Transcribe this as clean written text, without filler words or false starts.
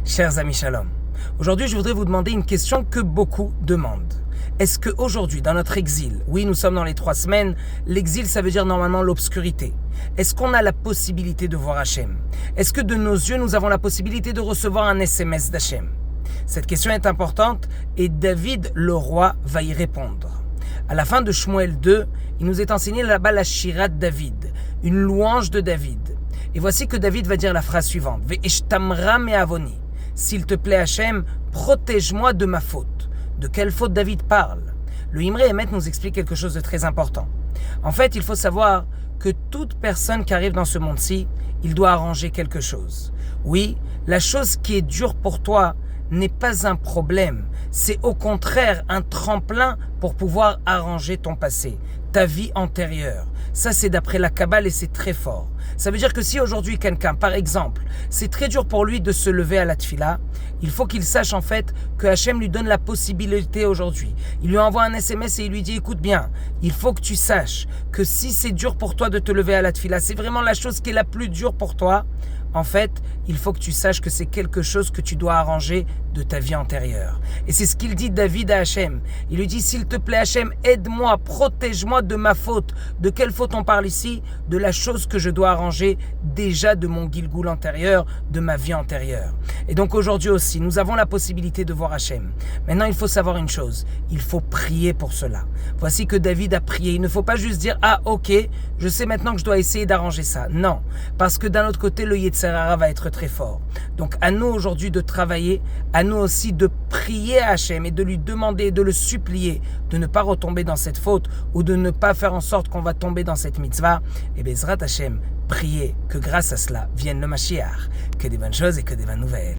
Chers amis Shalom, aujourd'hui je voudrais vous demander une question que beaucoup demandent. Est-ce qu'aujourd'hui, dans notre exil, oui nous sommes dans les 3 semaines, l'exil ça veut dire normalement l'obscurité. Est-ce qu'on a la possibilité de voir Hachem? Est-ce que de nos yeux nous avons la possibilité de recevoir un SMS d'Hachem? Cette question est importante et David le roi va y répondre. À la fin de Shmuel 2, il nous est enseigné là-bas la Shira de David, une louange de David. Et voici que David va dire la phrase suivante: Ve'eshtamra me'avoni. S'il te plaît Hachem, protège-moi de ma faute. De quelle faute David parle? Le Imré Emet nous explique quelque chose de très important. En fait, il faut savoir que toute personne qui arrive dans ce monde-ci, il doit arranger quelque chose. Oui, la chose qui est dure pour toi n'est pas un problème. C'est au contraire un tremplin pour pouvoir arranger ton passé, ta vie antérieure. Ça, c'est d'après la Kabbale et c'est très fort. Ça veut dire que si aujourd'hui quelqu'un, par exemple, c'est très dur pour lui de se lever à la tfila, il faut qu'il sache en fait que Hachem lui donne la possibilité aujourd'hui. Il lui envoie un SMS et il lui dit: écoute bien, il faut que tu saches que si c'est dur pour toi de te lever à la tfila, c'est vraiment la chose qui est la plus dure pour toi. En fait, il faut que tu saches que c'est quelque chose que tu dois arranger de ta vie antérieure. Et c'est ce qu'il dit David à Hachem. Il lui dit: s'il te plaît Hachem, aide-moi, protège-moi de ma faute. De quelle faute on parle ici? De la chose que je dois arranger déjà de mon Gilgoul antérieur, de ma vie antérieure. Et donc aujourd'hui aussi, nous avons la possibilité de voir Hachem. Maintenant, il faut savoir une chose, il faut prier pour cela. Voici que David a prié. Il ne faut pas juste dire: ah ok, je sais maintenant que je dois essayer d'arranger ça. Non, parce que d'un autre côté, le Yetzer Hara va être très fort. Donc à nous aujourd'hui de travailler, à nous aussi de prier à Hachem et de lui demander, de le supplier de ne pas retomber dans cette faute ou de ne pas faire en sorte qu'on va tomber dans cette mitzvah. Et Bezrat Hachem, priez que grâce à cela vienne le Mashiach. Que des bonnes choses et que des bonnes nouvelles.